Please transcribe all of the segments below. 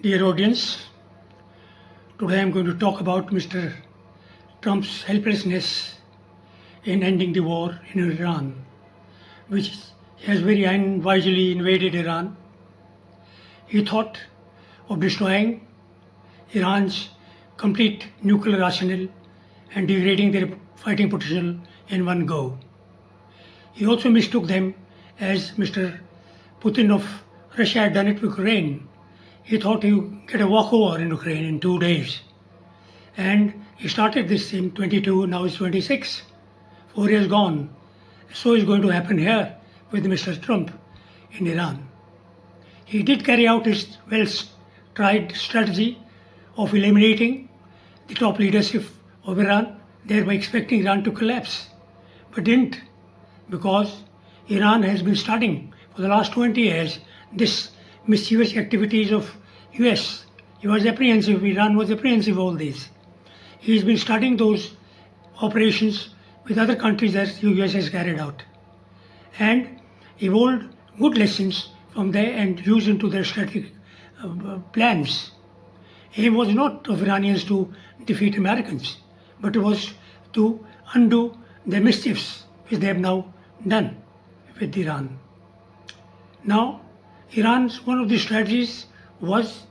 Dear audience, today I am going to talk about Mr. Trump's helplessness in ending the war in Iran, which he has very unwisely invaded Iran. He thought of destroying Iran's complete nuclear arsenal and degrading their fighting potential in one go. He also mistook them as Mr. Putin of Russia had done it with Ukraine. He thought he would get a walkover in Ukraine in 2 days. And he started this in 22, now it's 26. 4 years gone. So is going to happen here with Mr. Trump in Iran. He did carry out his well-tried strategy of eliminating the top leadership of Iran, thereby expecting Iran to collapse, but didn't, because Iran has been studying for the last 20 years this mischievous activities of US. He was apprehensive, Iran was apprehensive of all this. He's been studying those operations with other countries that the US has carried out and evolved good lessons from there and used into their strategic plans. Aim was not of Iranians to defeat Americans, but it was to undo the mischiefs which they have now done with Iran. Now, Iran's one of the strategies was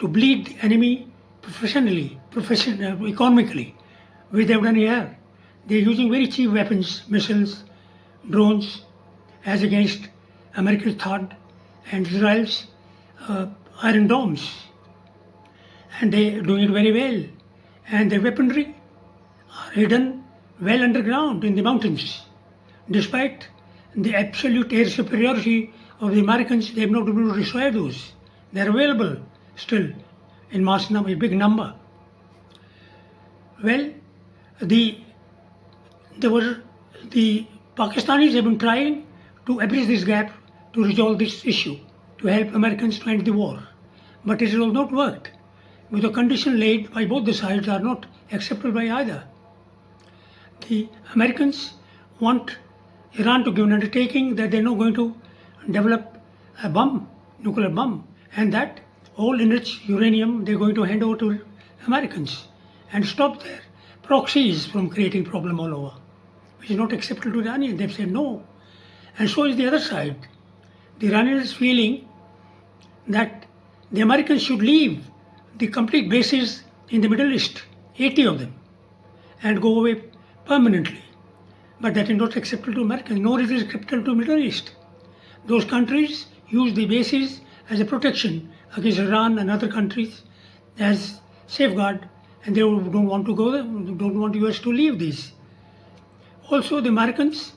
to bleed the enemy economically, which they have done here. They are using very cheap weapons, missiles, drones, as against America's THAAD and Israel's Iron Domes. And they are doing it very well. And their weaponry are hidden well underground in the mountains. Despite the absolute air superiority of the Americans, they have not been able to destroy those. They are available still in mass number, a big number. Well, the Pakistanis have been trying to bridge this gap to resolve this issue, to help Americans to end the war. But it has not worked, because the conditions laid by both the sides are not acceptable by either. The Americans want Iran to give an undertaking that they are not going to develop a bomb, nuclear bomb, and that all enriched uranium they are going to hand over to Americans and stop their proxies from creating problem all over, which is not acceptable to Iranians. They've said no. And so is the other side. The Iranians feeling that the Americans should leave the complete bases in the Middle East, 80 of them, and go away permanently. But that is not acceptable to Americans, nor is it acceptable to Middle East. Those countries use the bases as a protection against Iran and other countries as safeguard, and they don't want to go there, don't want US to leave these. Also, the Americans'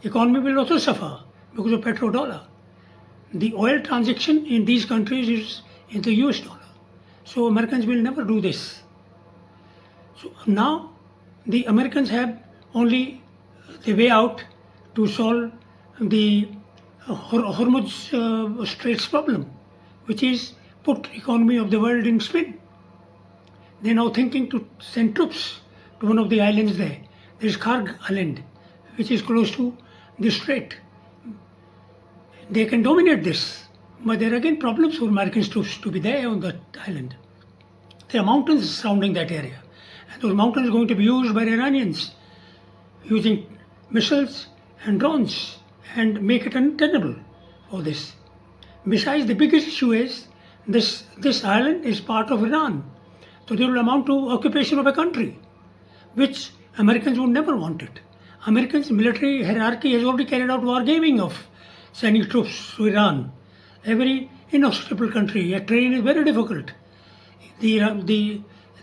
economy will also suffer because of petrodollar. The oil transaction in these countries is in the US dollar. So Americans will never do this. So now the Americans have only the way out to solve the Hormuz Straits problem, which is put economy of the world in spin. They are now thinking to send troops to one of the islands there. There is Karg Island, which is close to the strait. They can dominate this, but there are again problems for American troops to be there on that island. There are mountains surrounding that area, and those mountains are going to be used by the Iranians using missiles and drones and make it untenable for this. Besides, the biggest issue is this island is part of Iran, so they will amount to occupation of a country, which Americans would never want it. Americans' military hierarchy has already carried out wargaming of sending troops to Iran, a very inhospitable country. A terrain is very difficult. The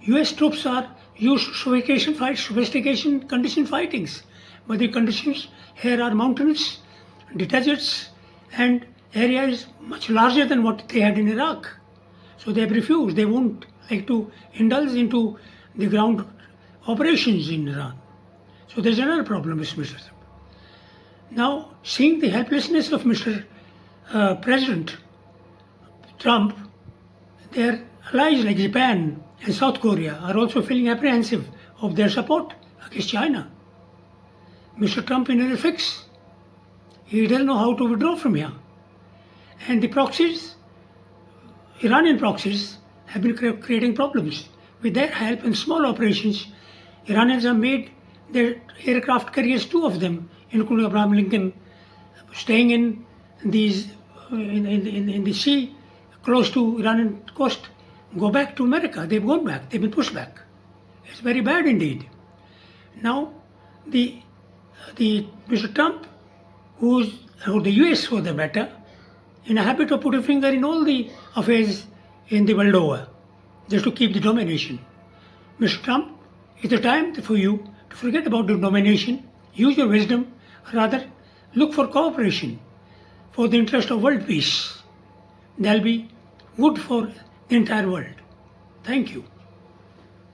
US troops are used to sophistication condition fightings, but the conditions here are mountains, deserts, and areas much larger than what they had in Iraq. So they have refused. They won't like to indulge into the ground operations in Iran. So there's another problem with Mr. Trump. Now, seeing the helplessness of Mr. President Trump, their allies like Japan and South Korea are also feeling apprehensive of their support against China. Mr. Trump in a fix. He doesn't know how to withdraw from here. And the proxies Iranian proxies have been creating problems. With their help and small operations, Iranians have made their aircraft carriers, two of them, including Abraham Lincoln, staying in these in the sea close to Iranian coast, go back to America. They've gone back. They've been pushed back. It's very bad indeed. Now, the Mr. Trump, or the US for the matter, in a habit of putting finger in all the affairs in the world over, just to keep the domination. Mr. Trump, it's the time for you to forget about the domination, use your wisdom, rather look for cooperation for the interest of world peace. That'll be good for the entire world. Thank you.